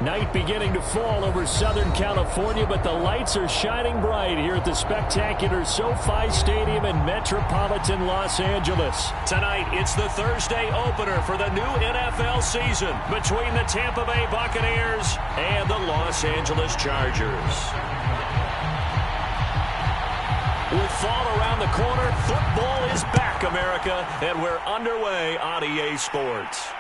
Night beginning to fall over Southern California, but the lights are shining bright here at the spectacular SoFi Stadium in metropolitan Los Angeles. Tonight, it's the Thursday opener for the new NFL season between the Tampa Bay Buccaneers and the Los Angeles Chargers. With fall around the corner, football is back, America, and we're underway on EA Sports.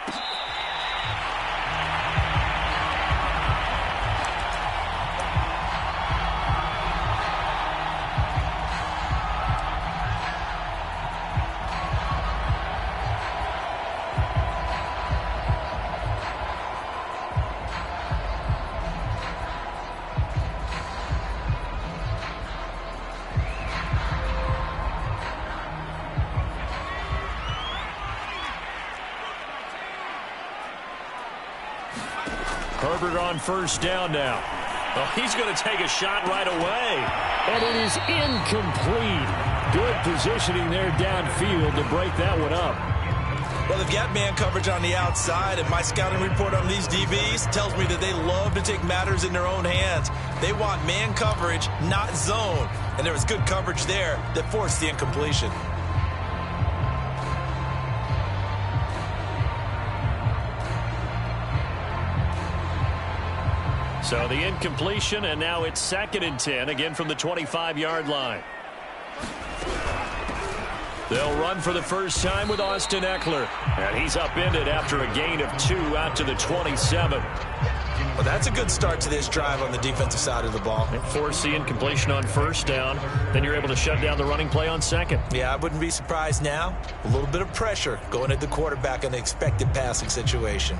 Herbert on first down now. Oh, he's going to take a shot right away. And it is incomplete. Good positioning there downfield to break that one up. Well, they've got man coverage on the outside, and my scouting report on these DBs tells me that they love to take matters in their own hands. They want man coverage, not zone. And there was good coverage there that forced the incompletion. So the incompletion, and now it's 2nd and 10, again from the 25-yard line. They'll run for the first time with Austin Eckler. And he's upended after a gain of 2 out to the 27. Well, that's a good start to this drive on the defensive side of the ball. They force the incompletion on first down. Then you're able to shut down the running play on second. Yeah, I wouldn't be surprised now. A little bit of pressure going at the quarterback in the expected passing situation.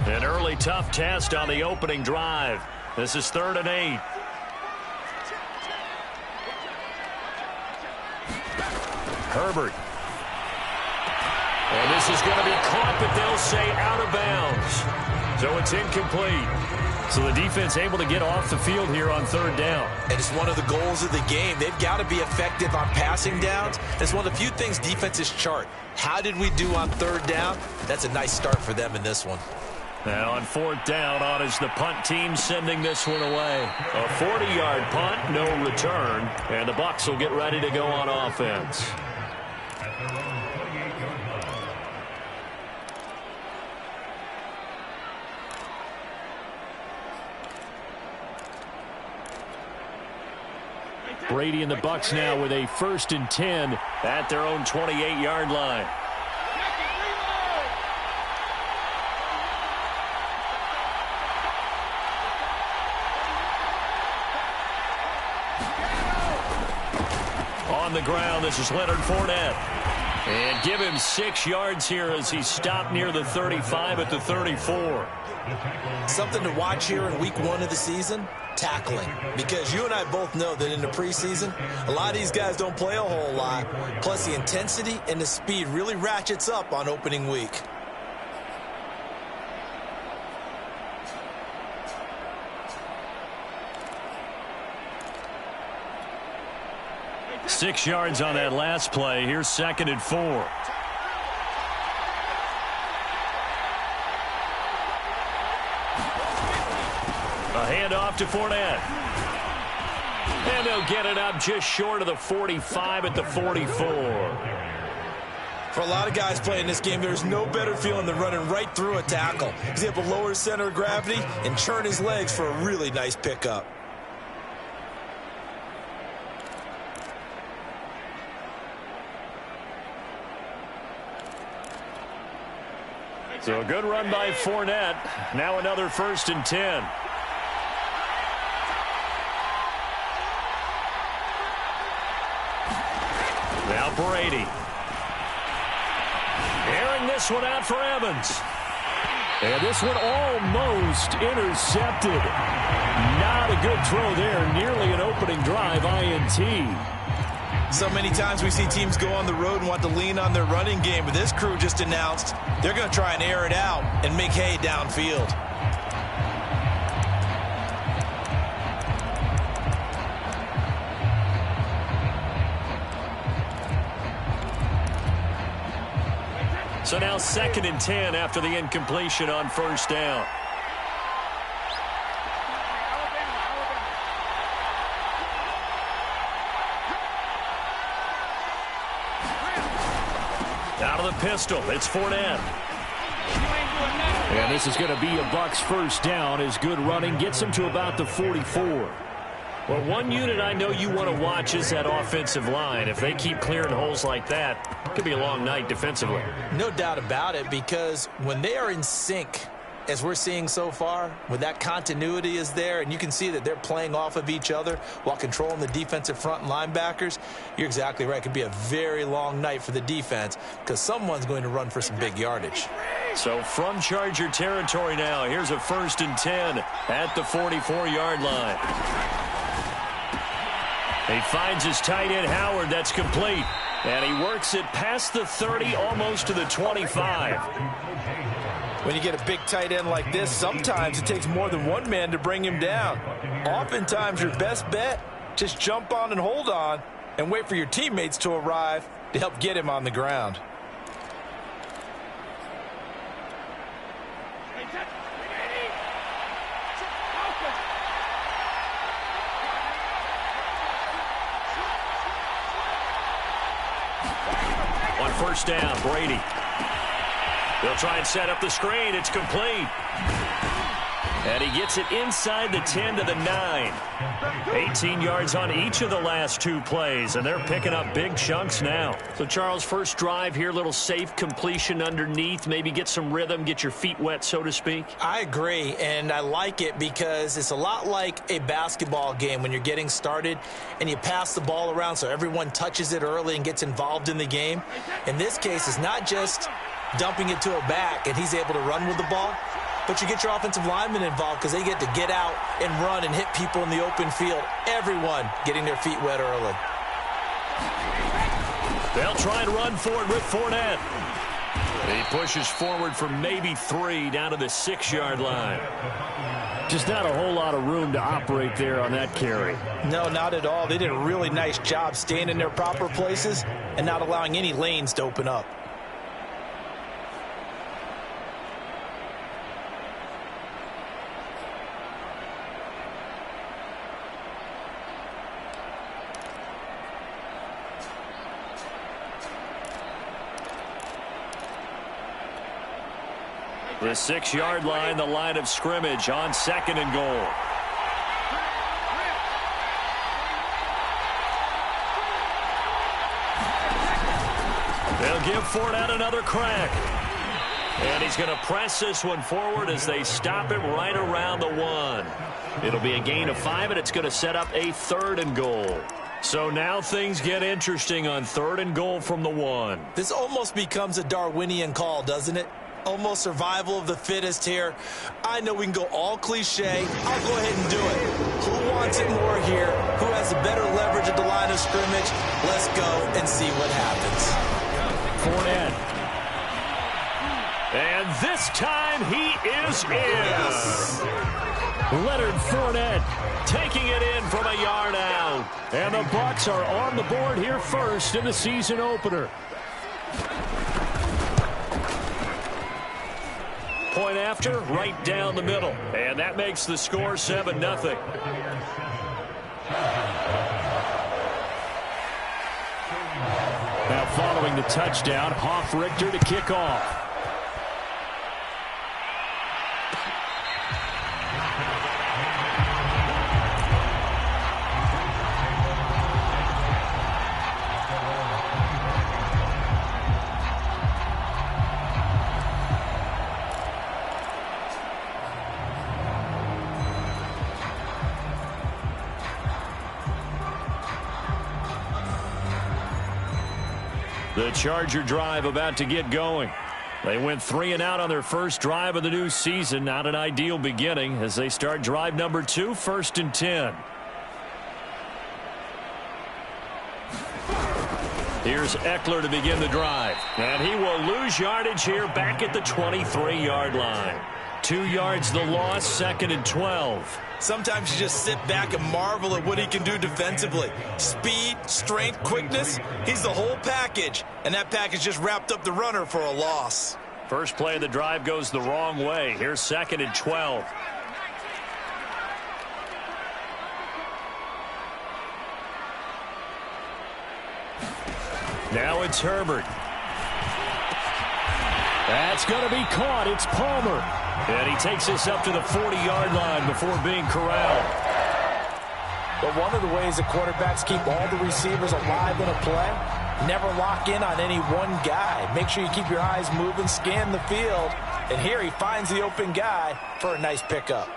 An early tough test on the opening drive. This is 3rd and 8. Herbert. And this is going to be caught, but they'll say out of bounds. So it's incomplete. So the defense able to get off the field here on 3rd down. And it's one of the goals of the game. They've got to be effective on passing downs. It's one of the few things defenses chart. How did we do on 3rd down? That's a nice start for them in this one. Now on 4th down, on is the punt team sending this one away. A 40-yard punt, no return, and the Bucs will get ready to go on offense. Brady and the Bucs now with a 1st and 10 at their own 28-yard line. On the ground, this is Leonard Fournette. And give him 6 yards here as he stopped near the 35 at the 34. Something to watch here in week 1 of the season, tackling. Because you and I both know that in the preseason, a lot of these guys don't play a whole lot. Plus, the intensity and the speed really ratchets up on opening week. Six yards on that last play. Here's 2nd and 4. A handoff to Fournette. And they'll get it up just short of the 45 at the 44. For a lot of guys playing this game, there's no better feeling than running right through a tackle. He's able to lower his center of gravity and churn his legs for a really nice pickup. So a good run by Fournette. Now another 1st and 10. Now Brady. Airing this one out for Evans. And this one almost intercepted. Not a good throw there. Nearly an opening drive INT. So many times we see teams go on the road and want to lean on their running game, but this crew just announced they're going to try and air it out and make hay downfield. So now 2nd and 10 after the incompletion on first down. Out of the pistol, it's Fournette. And this is going to be a Bucs first down as good running gets them to about the 44. Well, one unit I know you want to watch is that offensive line. If they keep clearing holes like that, it could be a long night defensively. No doubt about it, because when they are in sync, as we're seeing so far, when that continuity is there and you can see that they're playing off of each other while controlling the defensive front and linebackers, you're exactly right. It could be a very long night for the defense because someone's going to run for some big yardage. So from Charger territory now, here's a 1st and 10 at the 44-yard line. He finds his tight end, Howard. That's complete. And he works it past the 30, almost to the 25. When you get a big tight end like this, sometimes it takes more than one man to bring him down. Oftentimes, your best bet, just jump on and hold on and wait for your teammates to arrive to help get him on the ground. On first down, Brady. They'll try and set up the screen. It's complete. And he gets it inside the 10 to the 9. 18 yards on each of the last 2 plays, and they're picking up big chunks now. So, Charles, first drive here, little safe completion underneath, maybe get some rhythm, get your feet wet, so to speak. I agree, and I like it because it's a lot like a basketball game when you're getting started and you pass the ball around so everyone touches it early and gets involved in the game. In this case, it's not just dumping it to a back and he's able to run with the ball, but you get your offensive linemen involved because they get to get out and run and hit people in the open field. Everyone getting their feet wet early. They'll try and run forward with Fournette. He pushes forward for maybe 3 down to the 6-yard line. Just not a whole lot of room to operate there on that carry. No, not at all. They did a really nice job staying in their proper places and not allowing any lanes to open up. The 6-yard line, the line of scrimmage on 2nd and goal. They'll give Fournette another crack. And he's going to press this one forward as they stop him right around the 1. It'll be a gain of 5, and it's going to set up a 3rd and goal. So now things get interesting on 3rd and goal from the 1. This almost becomes a Darwinian call, doesn't it? Almost survival of the fittest here. I know we can go all cliche. I'll go ahead and do it. Who wants it more here? Who has the better leverage at the line of scrimmage? Let's go and see what happens. Fournette. And this time he is in. Leonard Fournette taking it in from a yard out. And the Bucs are on the board here first in the season opener. Point after, right down the middle. And that makes the score 7-0. Now following the touchdown, Hoff-Richter to kick off. The Charger drive about to get going. They went 3 and out on their first drive of the new season. Not an ideal beginning as they start drive number 2, 1st and 10. Here's Eckler to begin the drive. And he will lose yardage here back at the 23-yard line. 2 yards the loss, 2nd and 12. Sometimes you just sit back and marvel at what he can do defensively. Speed, strength, quickness, he's the whole package. And that package just wrapped up the runner for a loss. First play of the drive goes the wrong way. Here's 2nd and 12. Now it's Herbert. That's going to be caught. It's Palmer. And he takes this up to the 40-yard line before being corralled. But one of the ways that quarterbacks keep all the receivers alive in a play, never lock in on any one guy. Make sure you keep your eyes moving, scan the field. And here he finds the open guy for a nice pickup.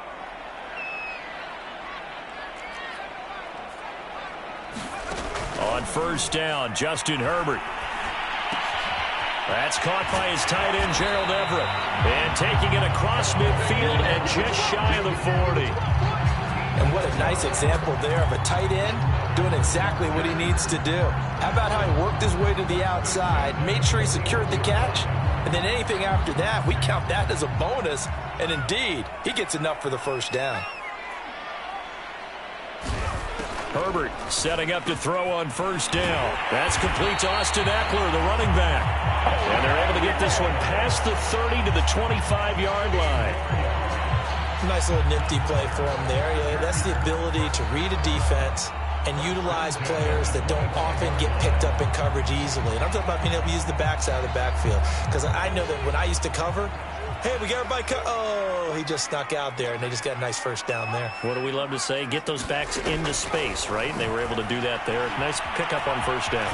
On first down, Justin Herbert. That's caught by his tight end, Gerald Everett. And taking it across midfield and just shy of the 40. And what a nice example there of a tight end doing exactly what he needs to do. How about how he worked his way to the outside, made sure he secured the catch, and then anything after that, we count that as a bonus. And indeed, he gets enough for the first down. Herbert setting up to throw on first down. That's complete to Austin Eckler, the running back. And they're able to get this one past the 30 to the 25-yard line. Nice little nifty play for him there. Yeah, that's the ability to read a defense and utilize players that don't often get picked up in coverage easily. And I'm talking about being able to use the backs out of the backfield. Because I know that when I used to cover, hey, we got everybody oh, he just snuck out there, and they just got a nice first down there. What do we love to say? Get those backs into space, right? And they were able to do that there. Nice pickup on first down.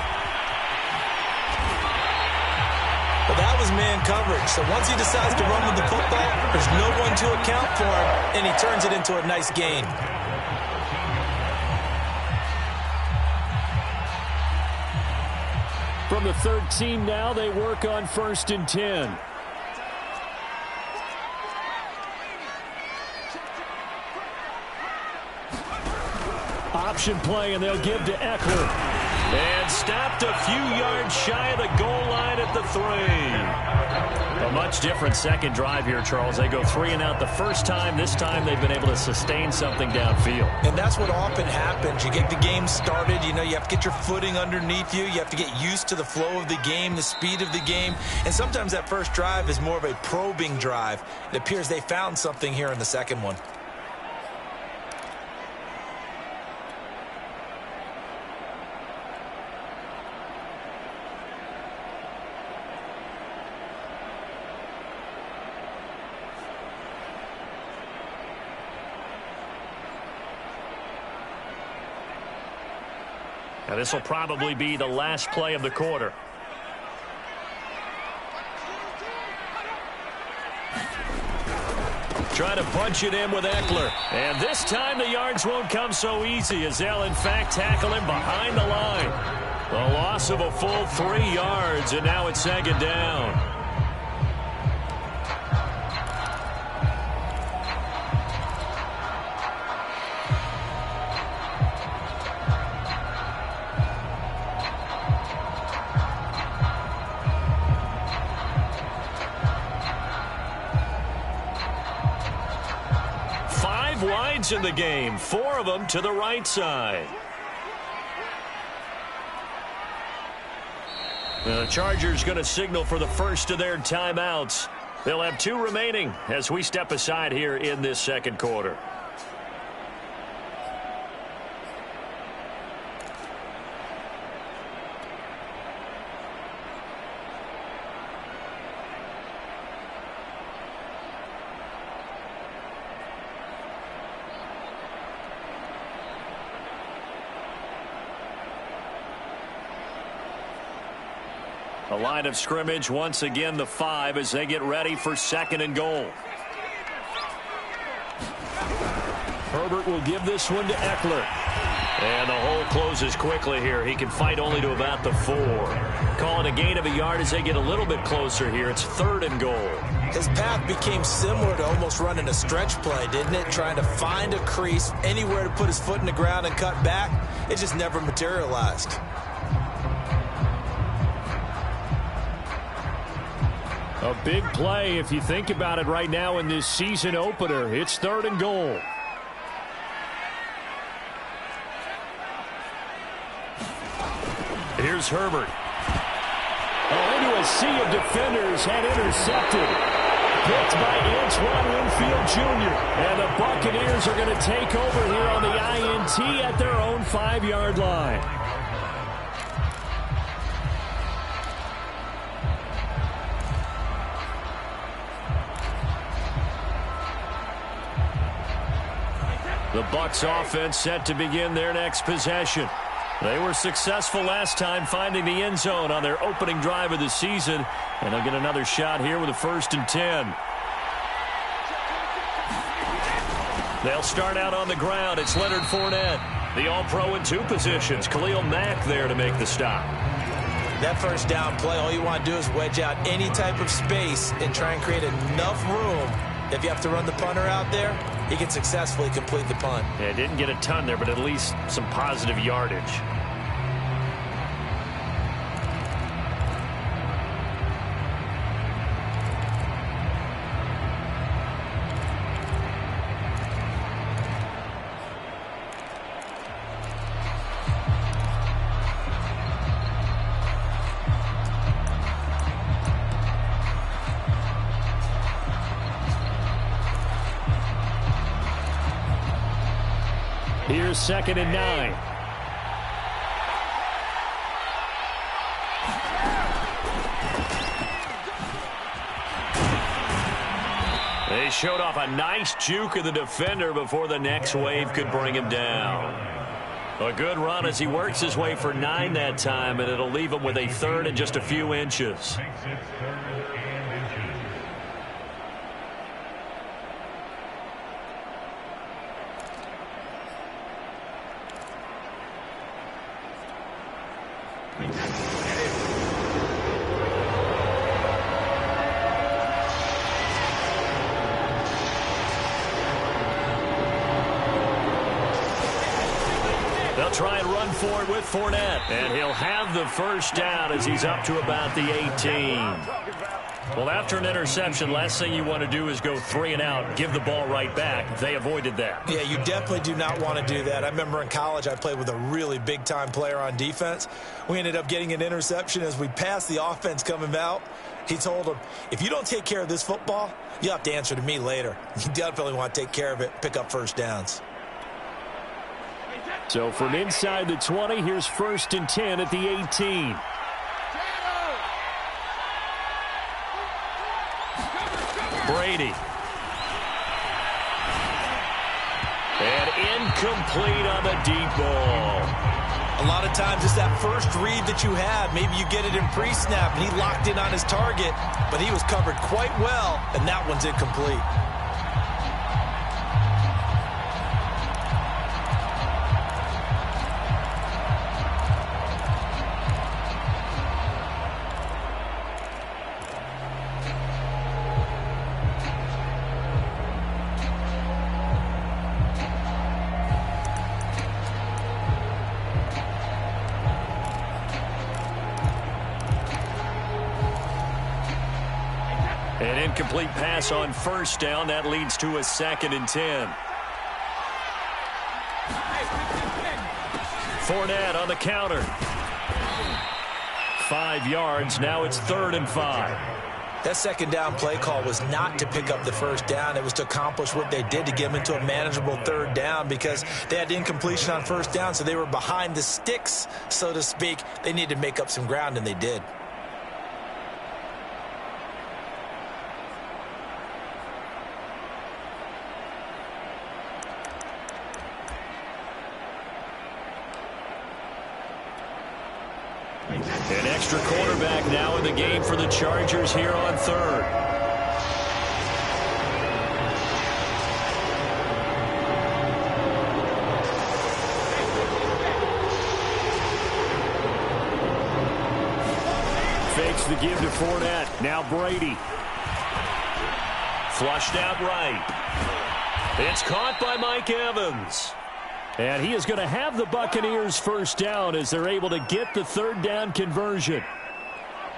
But that was man coverage. So once he decides to run with the football, there's no one to account for him, and he turns it into a nice gain. From the 13 now, they work on 1st and 10. Option play, and they'll give to Eckler. And stopped a few yards shy of the goal line at the 3. A much different second drive here, Charles. They go 3 and out the first time. This time they've been able to sustain something downfield. And that's what often happens. You get the game started. You know, you have to get your footing underneath you. You have to get used to the flow of the game, the speed of the game. And sometimes that first drive is more of a probing drive. It appears they found something here in the second one. Now this will probably be the last play of the quarter. Try to punch it in with Eckler. And this time the yards won't come so easy as they'll in fact tackle him behind the line. The loss of a full 3 yards, and now it's 2nd down. Wides in the game, 4 of them to the right side. The Chargers going to signal for the first of their timeouts. They'll have 2 remaining as we step aside here in this second quarter. The line of scrimmage, once again, the 5 as they get ready for 2nd and goal. Herbert will give this one to Eckler. And the hole closes quickly here. He can fight only to about the 4. Calling a gain of a yard as they get a little bit closer here. It's 3rd and goal. His path became similar to almost running a stretch play, didn't it? Trying to find a crease, anywhere to put his foot in the ground and cut back. It just never materialized. A big play if you think about it right now in this season opener. It's 3rd and goal. Here's Herbert. Oh, into a sea of defenders, and intercepted. Picked by Antoine Winfield Jr. And the Buccaneers are going to take over here on the INT at their own 5-yard line. The Bucs offense set to begin their next possession. They were successful last time finding the end zone on their opening drive of the season, and they'll get another shot here with a 1st and 10. They'll start out on the ground. It's Leonard Fournette, the all-pro in 2 positions. Khalil Mack there to make the stop. That first down play, all you want to do is wedge out any type of space and try and create enough room. If you have to run the punter out there, he can successfully complete the punt. Yeah, didn't get a ton there, but at least some positive yardage. Here's 2nd and 9. They showed off a nice juke of the defender before the next wave could bring him down. A good run as he works his way for 9 that time, and it'll leave him with a 3rd and just a few inches. They'll try and run for it with Fournette, and he'll have the first down as he's up to about the 18. Well, after an interception, last thing you want to do is go 3 and out, give the ball right back. They avoided that. Yeah, you definitely do not want to do that. I remember in college I played with a really big-time player on defense. We ended up getting an interception as we passed the offense coming out. He told him, if you don't take care of this football, you have to answer to me later. You definitely want to take care of it, pick up first downs. So from inside the 20, here's 1st and 10 at the 18. Brady. And incomplete on the deep ball. A lot of times it's that first read that you have. Maybe you get it in pre-snap, and he locked in on his target, but he was covered quite well, and that one's incomplete. An incomplete pass on 1st down. That leads to a 2nd and 10. Fournette on the counter. 5 yards. Now it's 3rd and 5. That 2nd down play call was not to pick up the first down. It was to accomplish what they did to get them into a manageable 3rd down because they had incompletion on 1st down, so they were behind the sticks, so to speak. They needed to make up some ground, and they did. An extra quarterback now in the game for the Chargers here on 3rd. Fakes the give to Fournette. Now Brady. Flushed out right. It's caught by Mike Evans. And he is going to have the Buccaneers first down as they're able to get the 3rd down conversion.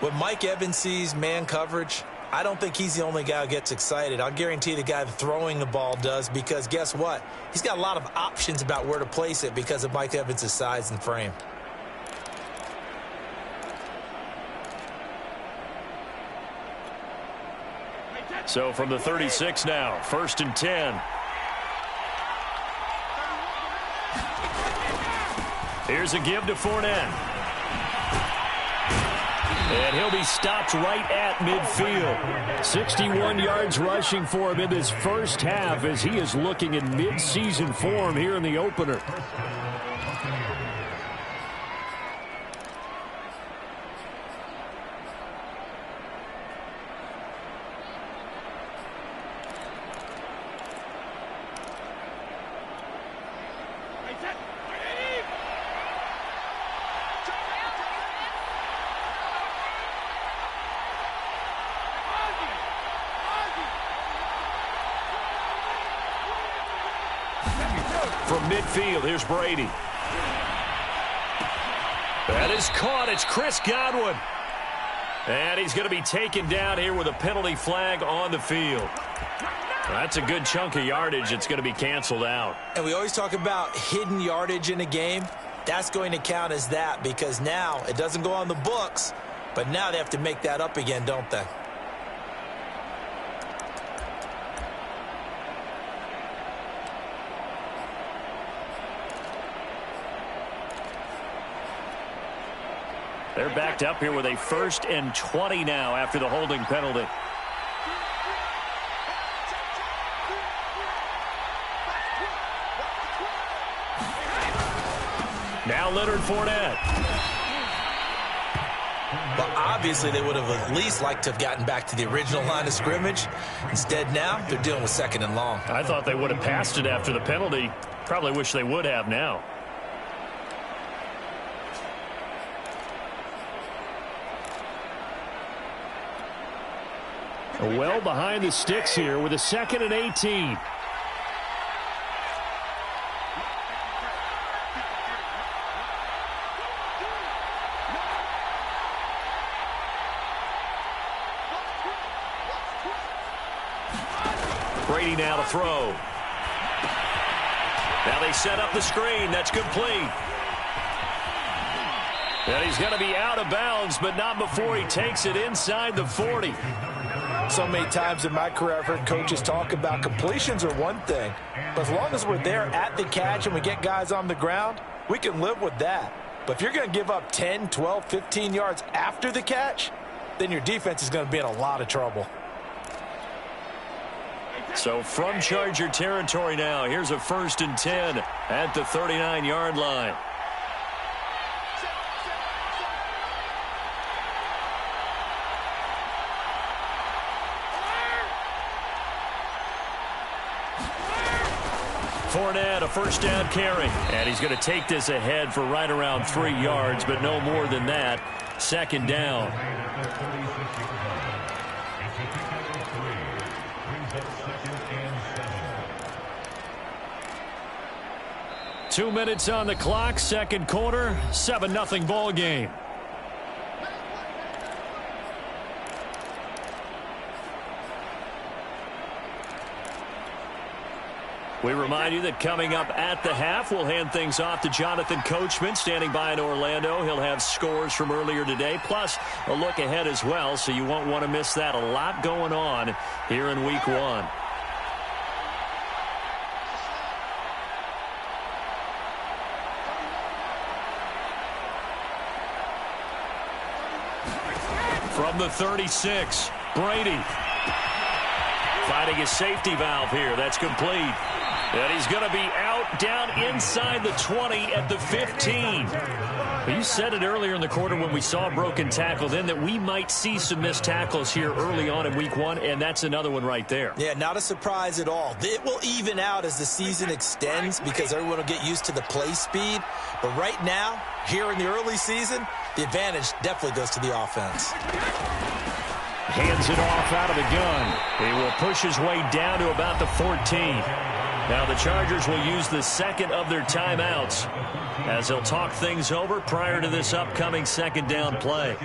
When Mike Evans sees man coverage, I don't think he's the only guy who gets excited. I'll guarantee the guy throwing the ball does, because guess what? He's got a lot of options about where to place it because of Mike Evans' size and frame. So from the 36 now, 1st and 10. Here's a give to Fournette. And he'll be stopped right at midfield. 61 yards rushing for him in this first half as he is looking in mid-season form here in the opener. From midfield, here's Brady. That is caught. It's Chris Godwin. And he's going to be taken down here with a penalty flag on the field. That's a good chunk of yardage. It's going to be canceled out. And we always talk about hidden yardage in a game. That's going to count as that, because now it doesn't go on the books, but now they have to make that up again, don't they? They're backed up here with a 1st and 20 now after the holding penalty. Now Leonard Fournette. Well, obviously they would have at least liked to have gotten back to the original line of scrimmage. Instead now, they're dealing with 2nd and long. I thought they would have passed it after the penalty. Probably wish they would have now. Well behind the sticks here with a 2nd and 18. Brady now to throw. Now they set up the screen. That's complete. And he's going to be out of bounds, but not before he takes it inside the 40. So many times in my career, I've heard coaches talk about completions are one thing, but as long as we're there at the catch and we get guys on the ground, we can live with that. But if you're going to give up 10, 12, 15 yards after the catch, then your defense is going to be in a lot of trouble. So from Charger territory now, here's a 1st and 10 at the 39-yard line. Fournette, a 1st down carry. And he's going to take this ahead for right around 3 yards, but no more than that. 2nd down. Two minutes on the clock, 2nd quarter, 7-0 ball game. We remind you that coming up at the half, we'll hand things off to Jonathan Coachman, standing by in Orlando. He'll have scores from earlier today, plus a look ahead as well, so you won't want to miss that. A lot going on here in Week 1. From the 36, Brady. Fighting his safety valve here. That's complete. And he's going to be out down inside the 20 at the 15. You said it earlier in the quarter when we saw a broken tackle then that we might see some missed tackles here early on in Week 1, and that's another one right there. Yeah, not a surprise at all. It will even out as the season extends because everyone will get used to the play speed. But right now, here in the early season, the advantage definitely goes to the offense. Hands it off out of the gun. He will push his way down to about the 14. Now the Chargers will use the 2nd of their timeouts as they'll talk things over prior to this upcoming 2nd down play.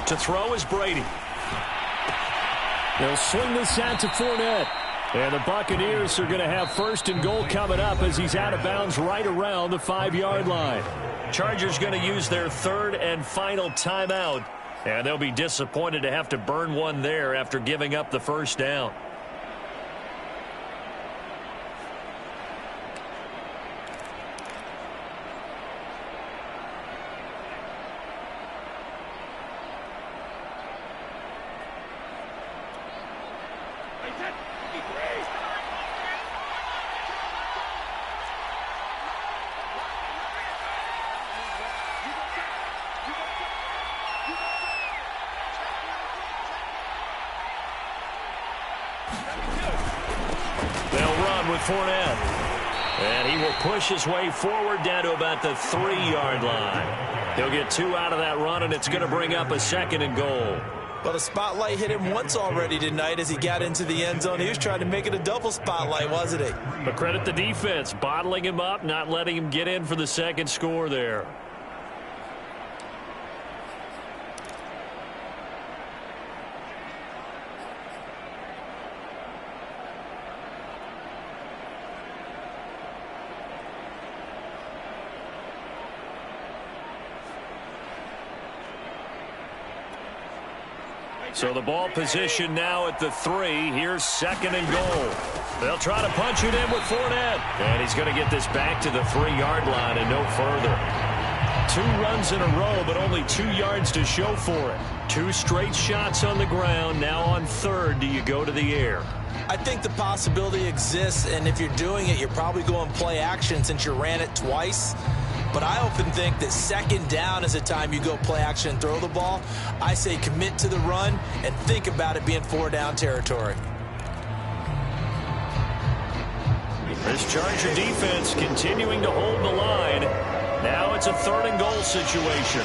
To throw is Brady. They'll swing this out to Fournette. And the Buccaneers are going to have 1st and goal coming up as he's out of bounds right around the 5-yard line. Chargers going to use their 3rd and final timeout. And they'll be disappointed to have to burn one there after giving up the 1st down. Fournette. And he will push his way forward down to about the 3-yard line. He'll get 2 out of that run, and it's going to bring up a 2nd and goal. Well, the spotlight hit him once already tonight as he got into the end zone. He was trying to make it a double spotlight, wasn't he? But credit the defense, bottling him up, not letting him get in for the 2nd score there. So the ball position now at the 3. Here's 2nd and goal. They'll try to punch it in with Fournette. And he's going to get this back to the 3-yard line and no further. 2 runs in a row, but only 2 yards to show for it. 2 straight shots on the ground. Now on 3rd, do you go to the air? I think the possibility exists, and if you're doing it, you're probably going play action since you ran it twice. But I often think that 2nd down is the time you go play action and throw the ball. I say commit to the run and think about it being 4-down territory. This Charger defense continuing to hold the line. Now it's a 3rd and goal situation.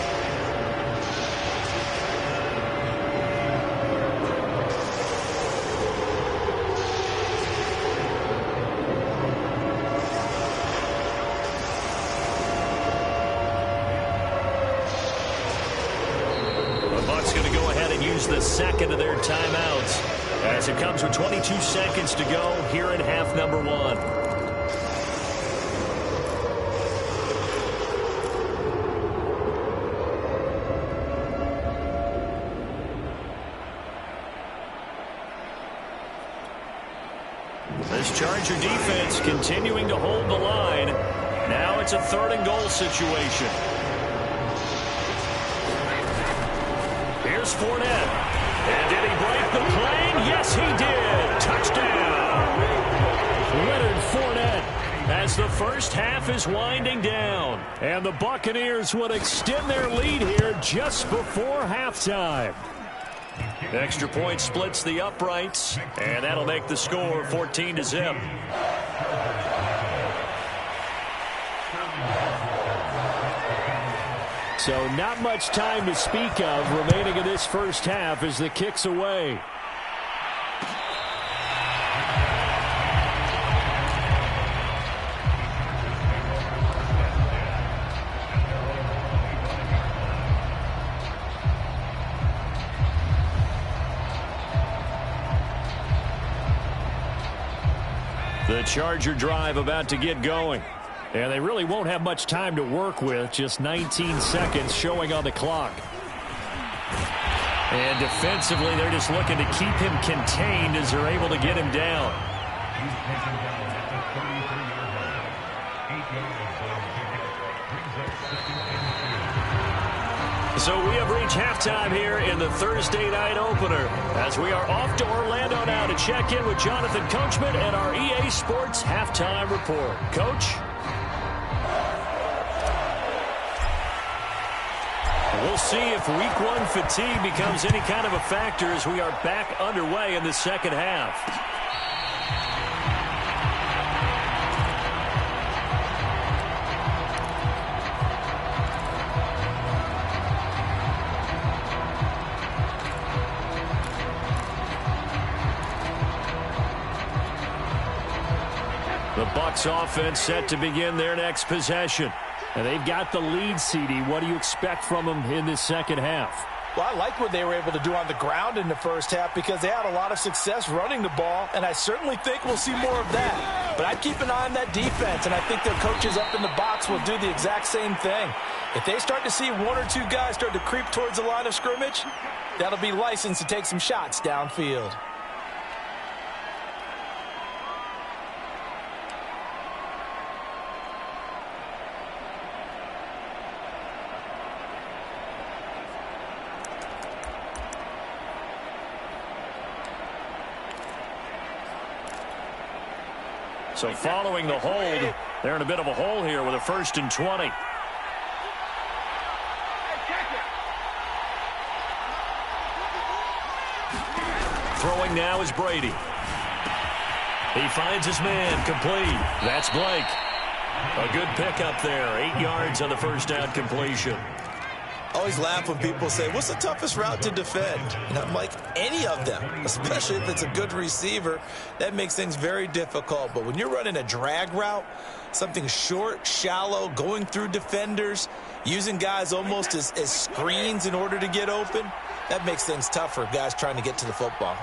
The 2nd of their timeouts as it comes with 22 seconds to go here in half number 1. This Charger defense continuing to hold the line. Now it's a 3rd and goal situation. Here's Fournette. And did he break the plane? Yes, he did. Touchdown. Leonard Fournette as the first half is winding down. And the Buccaneers would extend their lead here just before halftime. Extra point splits the uprights, and that'll make the score 14-0. So not much time to speak of remaining in this first half as the kick's away. The Charger drive about to get going. And they really won't have much time to work with. Just 19 seconds showing on the clock. And defensively, they're just looking to keep him contained as they're able to get him down. So we have reached halftime here in the Thursday night opener as we are off to Orlando now to check in with Jonathan Coachman and our EA Sports Halftime Report. Coach? We'll see if Week 1 fatigue becomes any kind of a factor as we are back underway in the second half. The Bucs offense set to begin their next possession. And they've got the lead, CD. What do you expect from them in this second half? Well, I like what they were able to do on the ground in the first half because they had a lot of success running the ball, and I certainly think we'll see more of that. But I'd keep an eye on that defense, and I think their coaches up in the box will do the exact same thing. If they start to see one or two guys start to creep towards the line of scrimmage, that'll be licensed to take some shots downfield. So following the hold, they're in a bit of a hole here with a 1st and 20. Throwing now is Brady. He finds his man complete. That's Blake. A good pickup there. 8 yards on the first down completion. Always laugh when people say, what's the toughest route to defend? And I'm like, any of them, especially if it's a good receiver. That makes things very difficult. But when you're running a drag route, something short, shallow, going through defenders, using guys almost as screens in order to get open, that makes things tough for guys trying to get to the football.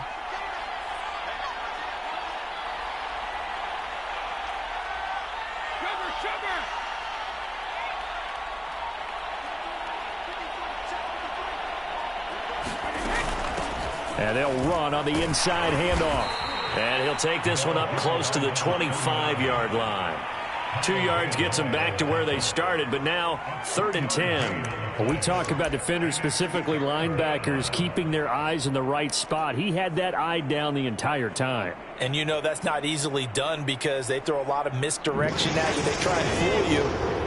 And they'll run on the inside handoff. And he'll take this one up close to the 25-yard line. 2 yards gets them back to where they started, but now 3rd and 10. When we talk about defenders, specifically linebackers, keeping their eyes in the right spot, he had that eye down the entire time. And you know that's not easily done because they throw a lot of misdirection at you. They try and fool you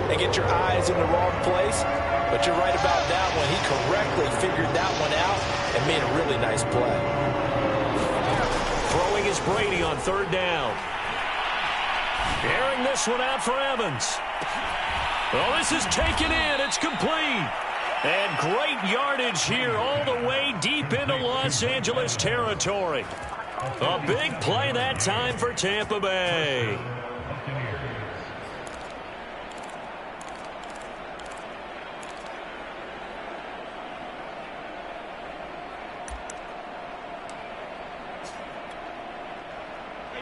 and get your eyes in the wrong place. But you're right about that one. He correctly figured that one out and made a really nice play. Throwing is Brady on 3rd down. Airing this one out for Evans. Well, this is taken in. It's complete. And great yardage here all the way deep into Los Angeles territory. A big play that time for Tampa Bay.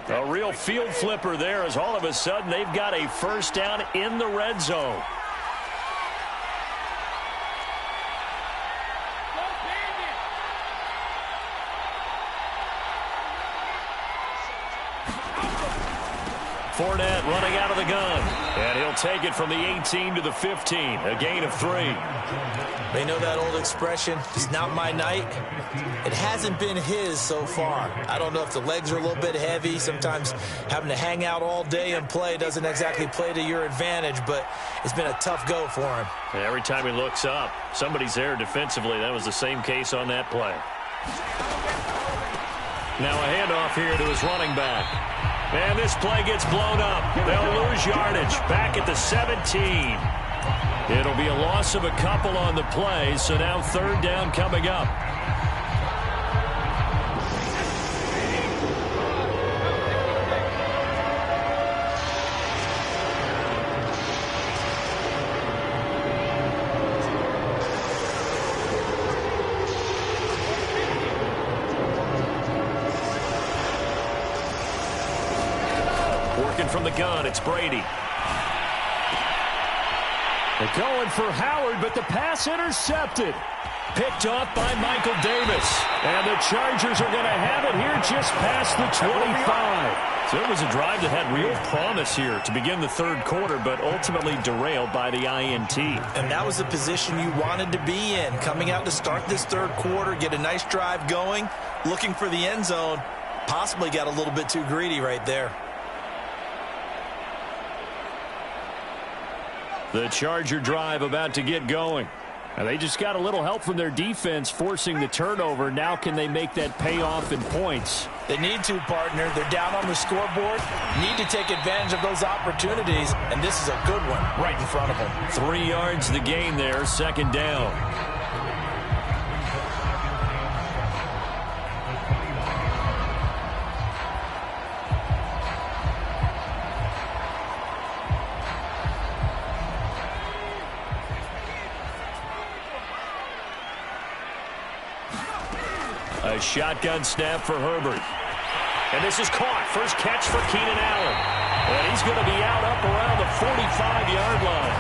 A real field flipper there as all of a sudden they've got a 1st down in the red zone. Fournette running out of the gun. And he'll take it from the 18 to the 15. A gain of 3. They know that old expression, it's not my night. It hasn't been his so far. I don't know if the legs are a little bit heavy. Sometimes having to hang out all day and play doesn't exactly play to your advantage, but it's been a tough go for him. And every time he looks up, somebody's there defensively. That was the same case on that play. Now a handoff here to his running back. And this play gets blown up. They'll lose yardage back at the 17. It'll be a loss of a couple on the play, so now 3rd down coming up. Working from the gun, it's Brady. They're going for Howard, but the pass intercepted. Picked off by Michael Davis. And the Chargers are going to have it here just past the 25. So it was a drive that had real promise here to begin the 3rd quarter, but ultimately derailed by the INT. And that was the position you wanted to be in. Coming out to start this 3rd quarter, get a nice drive going, looking for the end zone. Possibly got a little bit too greedy right there. The Charger drive about to get going. And they just got a little help from their defense forcing the turnover. Now can they make that pay off in points? They need to, partner. They're down on the scoreboard. Need to take advantage of those opportunities, and this is a good one right in front of them. 3 yards the gain there, 2nd down. A shotgun snap for Herbert. And this is caught. First catch for Keenan Allen. And he's going to be out up around the 45-yard line.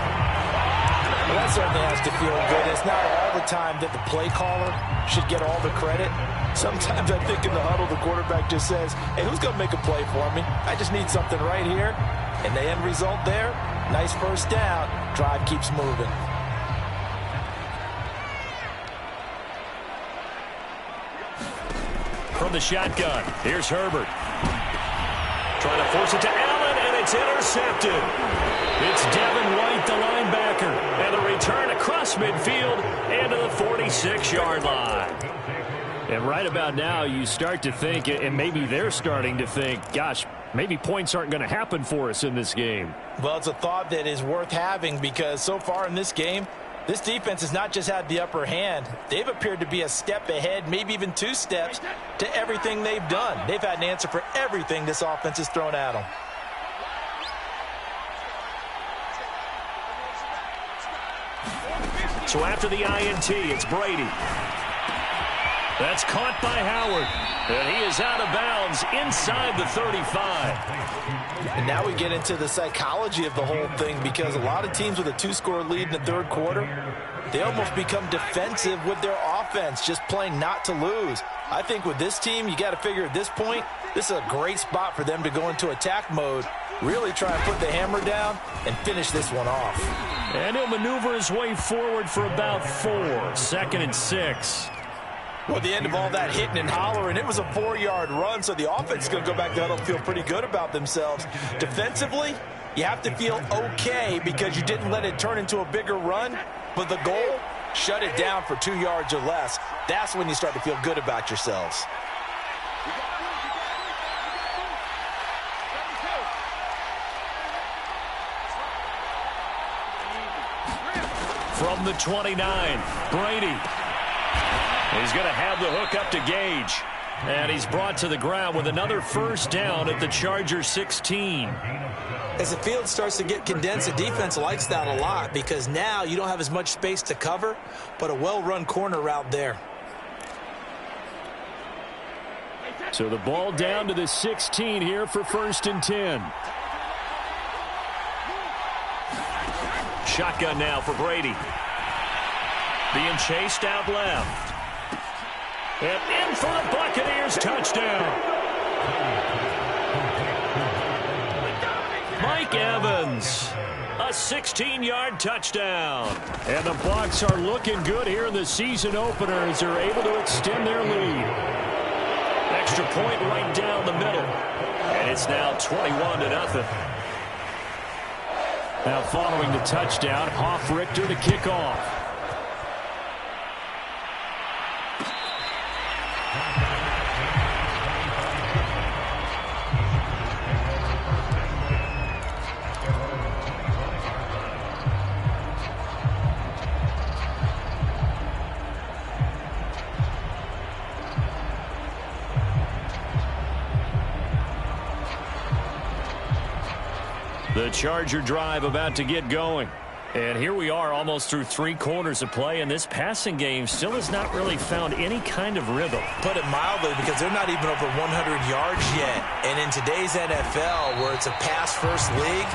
Well, that certainly has to feel good. It's not all the time that the play caller should get all the credit. Sometimes I think in the huddle, the quarterback just says, hey, who's going to make a play for me? I just need something right here. And the end result there, nice first down. Drive keeps moving. From the shotgun, here's Herbert. Trying to force it to Allen, and it's intercepted. It's Devin White, the linebacker. And the return across midfield and to the 46-yard line. And right about now, you start to think, and maybe they're starting to think, gosh, maybe points aren't going to happen for us in this game. Well, it's a thought that is worth having because so far in this game, this defense has not just had the upper hand. They've appeared to be a step ahead, maybe even 2 steps, to everything they've done. They've had an answer for everything this offense has thrown at them. So after the INT, it's Brady. That's caught by Howard. And he is out of bounds inside the 35. And now we get into the psychology of the whole thing because a lot of teams with a 2-score lead in the third quarter, they almost become defensive with their offense, just playing not to lose. I think with this team, you got to figure at this point, this is a great spot for them to go into attack mode, really try and put the hammer down and finish this one off. And he'll maneuver his way forward for about 4. 2nd and 6. Well, at the end of all that hitting and hollering, it was a 4-yard run, so the offense is going to go back to huddle and feel pretty good about themselves. Defensively, you have to feel okay because you didn't let it turn into a bigger run, but the goal, shut it down for 2 yards or less. That's when you start to feel good about yourselves. From the 29, Brady. He's going to have the hook up to Gage. And he's brought to the ground with another first down at the Chargers 16. As the field starts to get condensed, the defense likes that a lot because now you don't have as much space to cover, but a well-run corner route there. So the ball down to the 16 here for 1st and 10. Shotgun now for Brady. Being chased out left. And in for the Buccaneers touchdown. Mike Evans, a 16-yard touchdown. And the Bucs are looking good here in the season opener as they're able to extend their lead. Extra point right down the middle. And it's now 21-0. Now following the touchdown, Hoff-Richter to kick off. The Charger drive about to get going. And here we are almost through 3 quarters of play, and this passing game still has not really found any kind of rhythm. Put it mildly, because they're not even over 100 yards yet. And in today's NFL, where it's a pass-first league,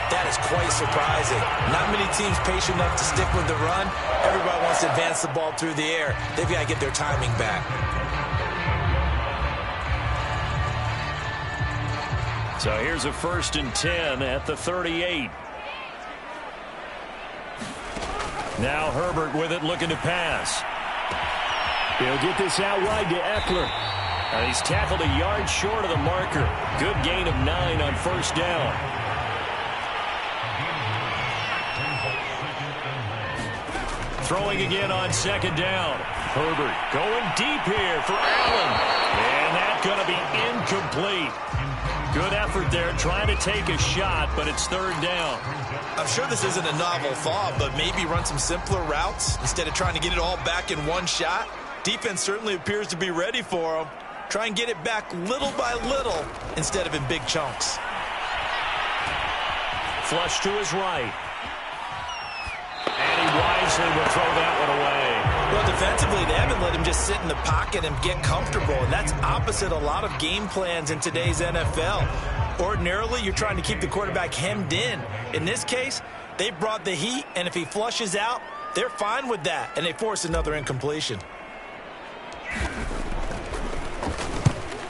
that is quite surprising. Not many teams patient enough to stick with the run. Everybody wants to advance the ball through the air. They've got to get their timing back. So here's a 1st and 10 at the 38. Now Herbert with it, looking to pass. He'll get this out wide to Eckler. And he's tackled a yard short of the marker. Good gain of 9 on 1st down. Throwing again on 2nd down. Herbert going deep here for Allen. And that's going to be incomplete. Good effort there, trying to take a shot, but it's 3rd down. I'm sure this isn't a novel thought, but maybe run some simpler routes instead of trying to get it all back in one shot. Defense certainly appears to be ready for him. Try and get it back little by little instead of in big chunks. Flush to his right. And he wisely will throw that one away. Well, defensively, they haven't let him just sit in the pocket and get comfortable, and that's opposite a lot of game plans in today's NFL. Ordinarily, you're trying to keep the quarterback hemmed in. In this case, they brought the heat, and if he flushes out, they're fine with that, and they force another incompletion.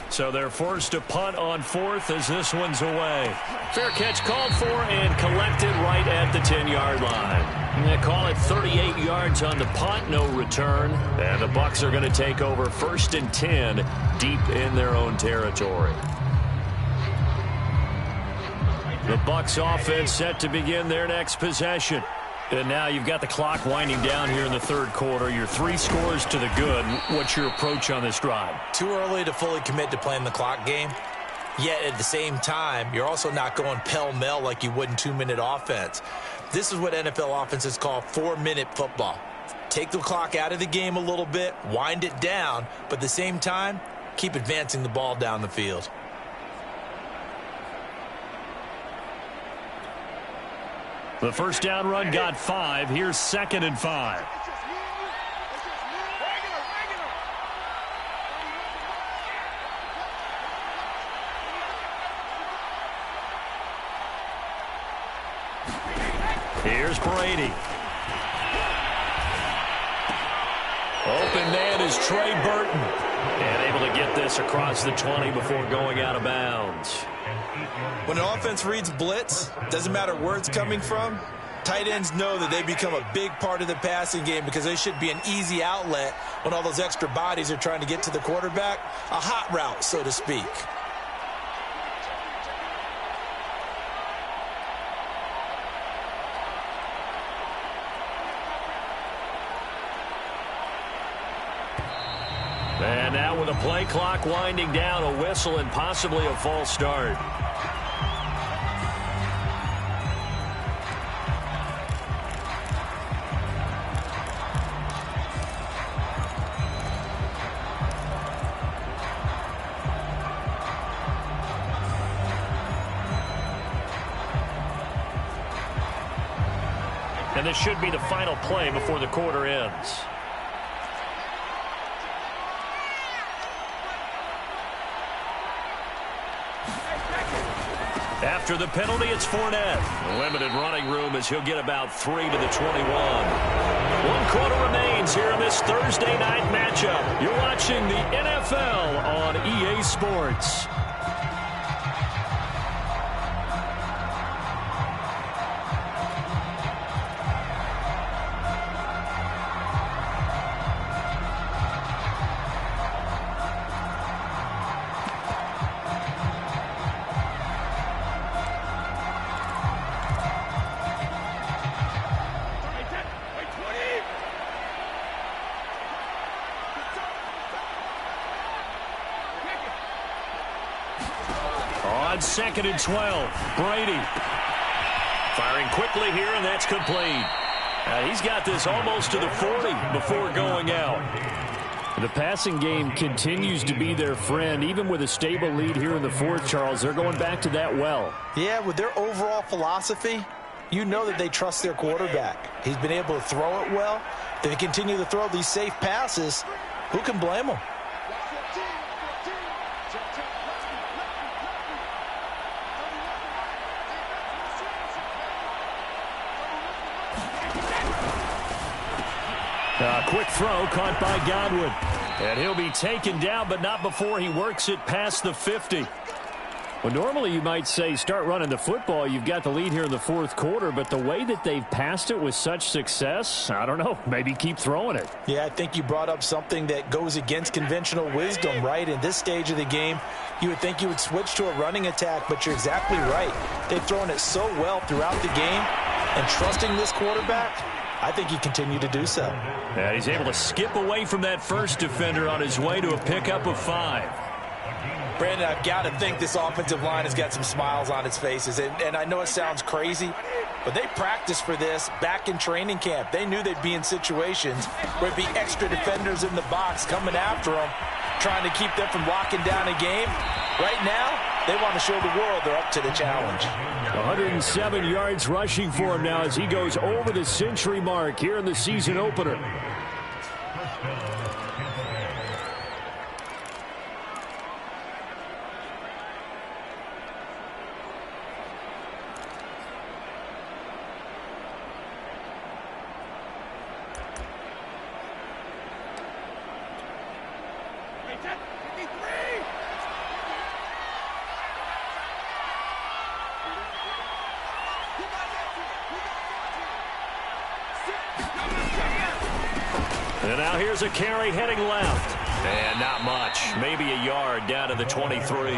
So they're forced to punt on fourth as this one's away. Fair catch called for and collected right at the 10-yard line. They call it 38 yards on the punt, no return. And the Bucs are going to take over 1st and 10 deep in their own territory. The Bucs offense set to begin their next possession. And now you've got the clock winding down here in the third quarter. You're 3 scores to the good. What's your approach on this drive? Too early to fully commit to playing the clock game. Yet at the same time, you're also not going pell-mell like you would in 2-minute offense. This is what NFL offenses call 4-minute football. Take the clock out of the game a little bit, wind it down, but at the same time, keep advancing the ball down the field. The first down run got 5. Here's 2nd and 5. Here's Brady. Open man is Trey Burton. And able to get this across the 20 before going out of bounds. When an offense reads blitz, doesn't matter where it's coming from, tight ends know that they become a big part of the passing game because they should be an easy outlet when all those extra bodies are trying to get to the quarterback. A hot route, so to speak. And now with a play clock winding down, a whistle and possibly a false start. And this should be the final play before the quarter ends. After the penalty, it's Fournette. Limited running room as he'll get about 3 to the 21. 1 quarter remains here in this Thursday night matchup. You're watching the NFL on EA Sports. On 2nd and 12, Brady. Firing quickly here, and that's complete. He's got this almost to the 40 before going out. The passing game continues to be their friend. Even with a stable lead here in the fourth, Charles, they're going back to that well. Yeah, with their overall philosophy, you know that they trust their quarterback. He's been able to throw it well. They continue to throw these safe passes. Who can blame them? Quick throw caught by Godwin. And he'll be taken down, but not before he works it past the 50. Well, normally you might say start running the football. You've got the lead here in the fourth quarter, but the way that they've passed it with such success, I don't know, maybe keep throwing it. Yeah, I think you brought up something that goes against conventional wisdom, right? In this stage of the game, you would think you would switch to a running attack, but you're exactly right. They've thrown it so well throughout the game, and trusting this quarterback, I think he continued to do so. Yeah, he's able to skip away from that first defender on his way to a pickup of 5. Brandon, I've got to think this offensive line has got some smiles on its faces. And I know it sounds crazy, but they practiced for this back in training camp. They knew they'd be in situations where it'd be extra defenders in the box coming after them, trying to keep them from locking down a game. Right now, they want to show the world they're up to the challenge. 107 yards rushing for him now as he goes over the century mark here in the season opener. And now here's a carry heading left. And not much. Maybe a yard down to the 23.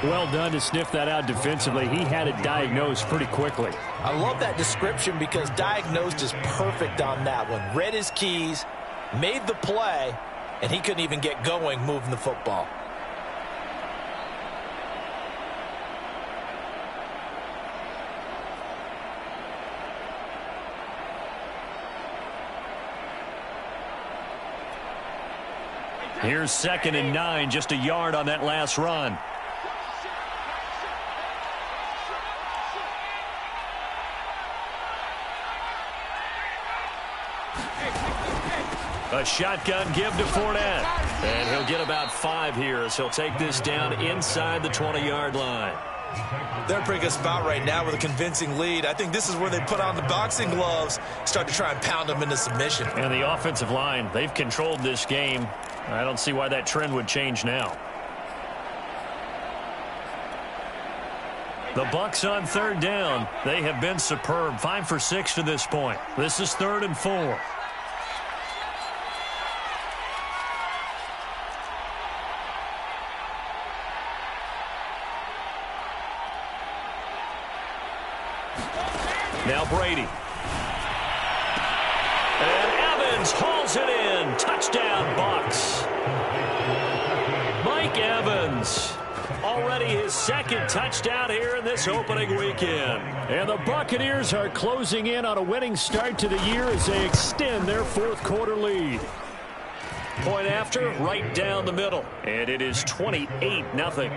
Well done to sniff that out defensively. He had it diagnosed pretty quickly. I love that description because diagnosed is perfect on that one. Read his keys, made the play, and he couldn't even get going moving the football. Here's 2nd and 9, just a yard on that last run. A shotgun give to Fournette. And he'll get about 5 here as he'll take this down inside the 20-yard line. They're in a pretty good spot right now with a convincing lead. I think this is where they put on the boxing gloves, start to try and pound them into submission. And the offensive line, they've controlled this game. I don't see why that trend would change now. The Bucs on 3rd down. They have been superb. 5 for 6 to this point. This is 3rd and 4. Now Brady. And Evans hauls it in. Touchdown, Bucs. Mike Evans. Already his 2nd touchdown here in this opening weekend. And the Buccaneers are closing in on a winning start to the year as they extend their 4th quarter lead. Point after, right down the middle. And it is 28-0.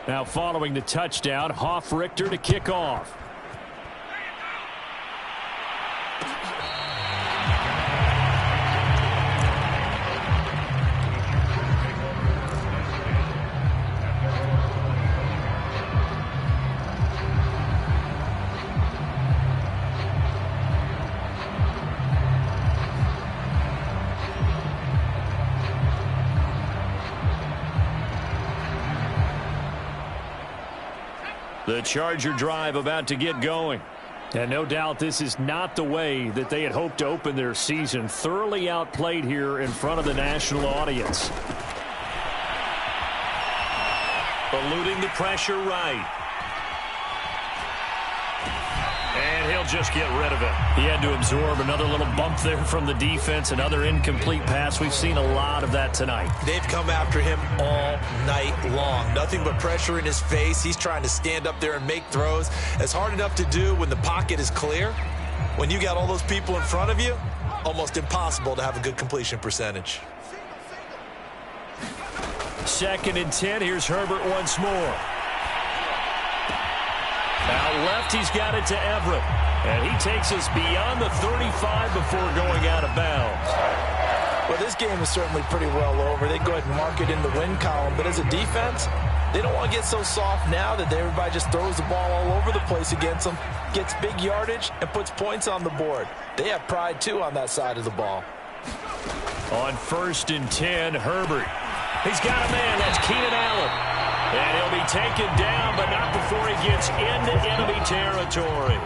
Now following the touchdown, Richter to kick off. The Charger drive about to get going. And no doubt this is not the way that they had hoped to open their season. Thoroughly outplayed here in front of the national audience. Eluding the pressure right. And he'll just get rid of it. He had to absorb another little bump there from the defense, another incomplete pass. We've seen a lot of that tonight. They've come after him all night long. Nothing but pressure in his face. He's trying to stand up there and make throws. It's hard enough to do when the pocket is clear. When you got all those people in front of you, almost impossible to have a good completion percentage. 2nd and 10. Here's Herbert once more. Out left, he's got it to Everett. And he takes us beyond the 35 before going out of bounds. Well, this game is certainly pretty well over. They go ahead and mark it in the win column. But as a defense, they don't want to get so soft now that everybody just throws the ball all over the place against them, gets big yardage, and puts points on the board. They have pride, too, on that side of the ball. On 1st and 10, Herbert. He's got a man. That's Keenan Allen. And he'll be taken down, but not before he gets into enemy territory.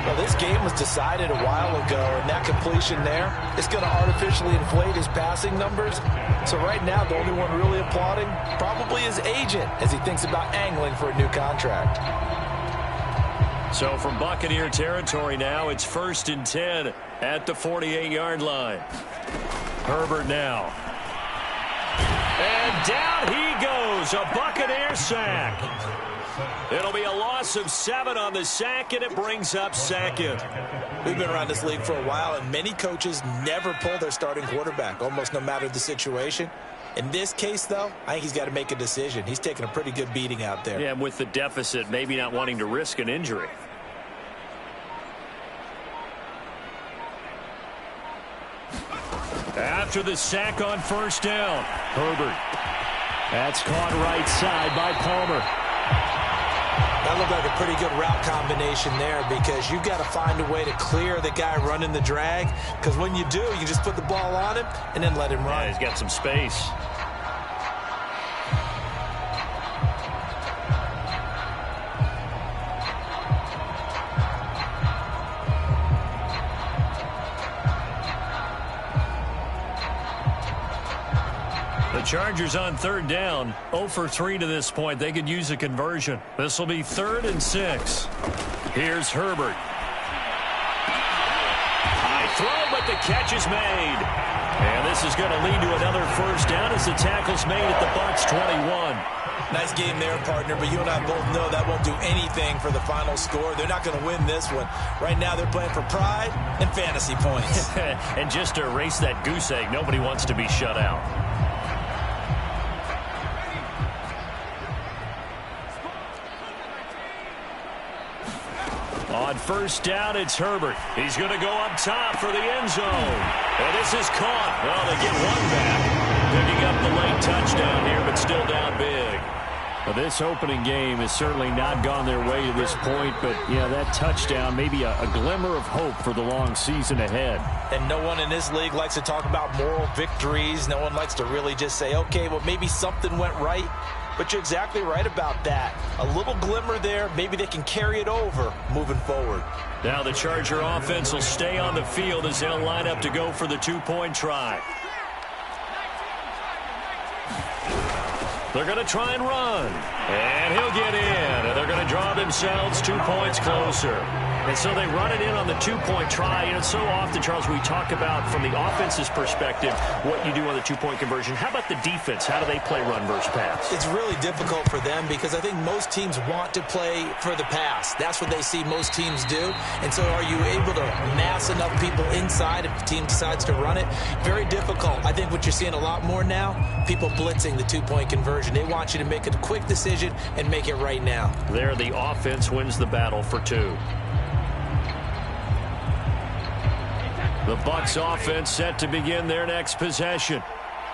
Well, this game was decided a while ago, and that completion there is going to artificially inflate his passing numbers. So right now, the only one really applauding probably his agent as he thinks about angling for a new contract. So from Buccaneer territory now, it's 1st and 10 at the 48-yard line. Herbert now. And down he goes, a Buccaneer sack. It'll be a loss of 7 on the sack, and it brings up 2nd. We've been around this league for a while, and many coaches never pull their starting quarterback, almost no matter the situation. In this case, though, I think he's got to make a decision. He's taking a pretty good beating out there. Yeah, and with the deficit, maybe not wanting to risk an injury. After the sack on 1st down, Herbert. That's caught right side by Palmer. That looked like a pretty good route combination there because you've got to find a way to clear the guy running the drag, because when you do, you just put the ball on him and then let him run. Yeah, he's got some space. Chargers on third down, 0 for 3 to this point. They could use a conversion. This will be 3rd and 6. Here's Herbert. High throw, but the catch is made. And this is going to lead to another first down as the tackle's made at the Bucs 21. Nice game there, partner, but you and I both know that won't do anything for the final score. They're not going to win this one. Right now they're playing for pride and fantasy points. And just to erase that goose egg, nobody wants to be shut out. On first down, it's Herbert. He's going to go up top for the end zone. And this is caught. Well, they get one back. Picking up the late touchdown here, but still down big. Well, this opening game has certainly not gone their way to this point, but, yeah, that touchdown, maybe a glimmer of hope for the long season ahead. And no one in this league likes to talk about moral victories. No one likes to really just say, okay, well, maybe something went right. But you're exactly right about that. A little glimmer there. Maybe they can carry it over moving forward. Now the Charger offense will stay on the field as they'll line up to go for the 2-point try. They're going to try and run. And he'll get in. And they're going to draw themselves 2 points closer. And so they run it in on the 2-point try. You know, so often, Charles, we talk about from the offense's perspective what you do on the 2-point conversion. How about the defense? How do they play run versus pass? It's really difficult for them because I think most teams want to play for the pass. That's what they see most teams do. And so are you able to mass enough people inside if the team decides to run it? Very difficult. I think what you're seeing a lot more now, people blitzing the 2-point conversion. They want you to make a quick decision and make it right now. There, the offense wins the battle for 2. The Bucs offense set to begin their next possession.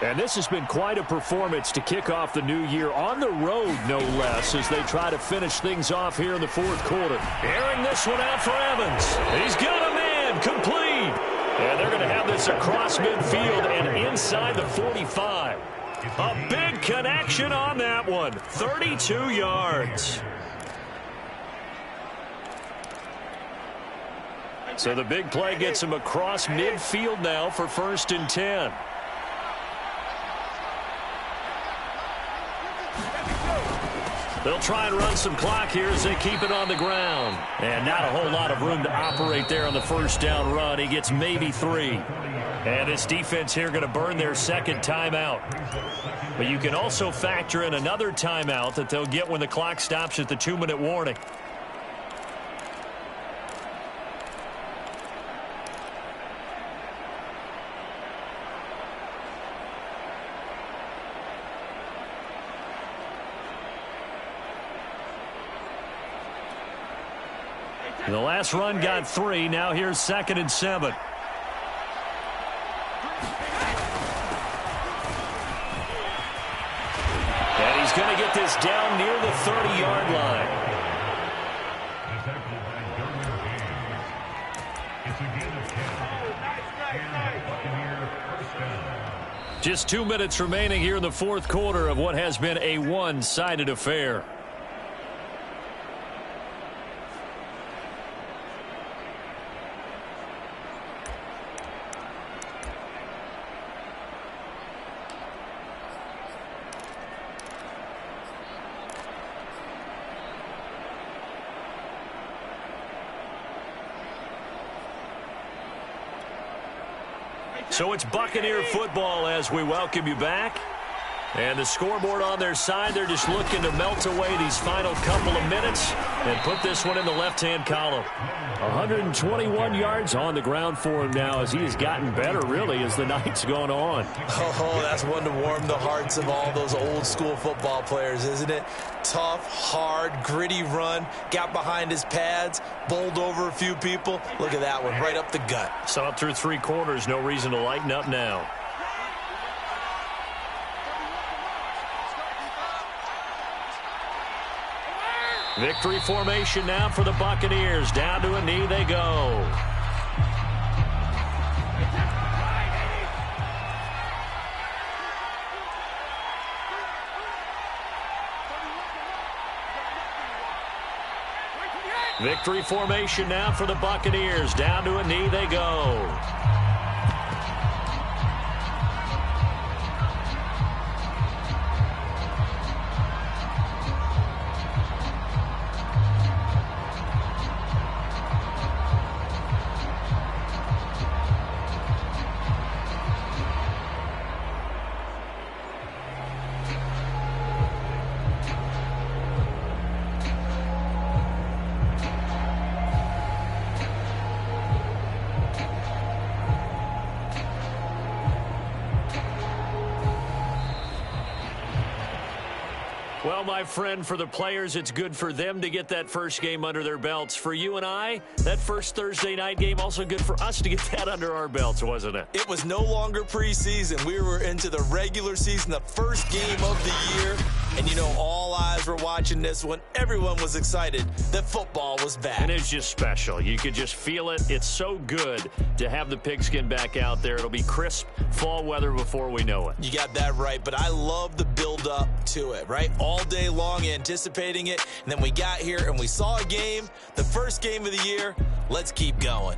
And this has been quite a performance to kick off the new year on the road, no less, as they try to finish things off here in the 4th quarter. Airing this one out for Evans. He's got a man complete. And they're going to have this across midfield and inside the 45. A big connection on that one. 32 yards. So the big play gets him across midfield now for 1st and 10. They'll try and run some clock here as they keep it on the ground. And not a whole lot of room to operate there on the first down run. He gets maybe 3. And this defense here going to burn their 2nd timeout. But you can also factor in another timeout that they'll get when the clock stops at the 2-minute warning. The last run got 3. Now here's 2nd and 7. And he's going to get this down near the 30-yard line. Just 2 minutes remaining here in the 4th quarter of what has been a one-sided affair. So it's Buccaneer football as we welcome you back. And the scoreboard on their side, they're just looking to melt away these final couple of minutes and put this one in the left-hand column. 121 yards on the ground for him now as he has gotten better, really, as the night's gone on. Oh, that's one to warm the hearts of all those old-school football players, isn't it? Tough, hard, gritty run, got behind his pads, bowled over a few people. Look at that one, right up the gut. Saw it through 3 quarters, no reason to lighten up now. Victory formation now for the Buccaneers. Down to a knee they go. Victory formation now for the Buccaneers. Down to a knee they go. Well, my friend, for the players, it's good for them to get that first game under their belts. For you and I, that first Thursday night game, also good for us to get that under our belts, wasn't it? It was no longer preseason. We were into the regular season, the first game of the year. And, you know, all eyes were watching this one. Everyone was excited that football was back. And it's just special. You could just feel it. It's so good to have the pigskin back out there. It'll be crisp fall weather before we know it. You got that right, but I love the build-up to it, right? All day long anticipating it, and then we got here and we saw a game, the first game of the year. Let's keep going.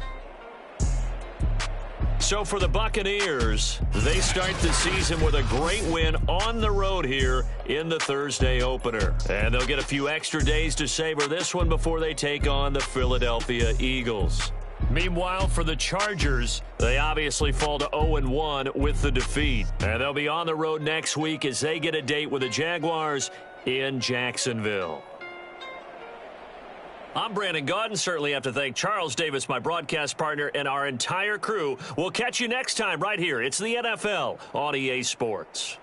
So for the Buccaneers, they start the season with a great win on the road here in the Thursday opener. And they'll get a few extra days to savor this one before they take on the Philadelphia Eagles. Meanwhile, for the Chargers, they obviously fall to 0-1 with the defeat. And they'll be on the road next week as they get a date with the Jaguars in Jacksonville. I'm Brandon Gaudin. Certainly have to thank Charles Davis, my broadcast partner, and our entire crew. We'll catch you next time right here. It's the NFL on EA Sports.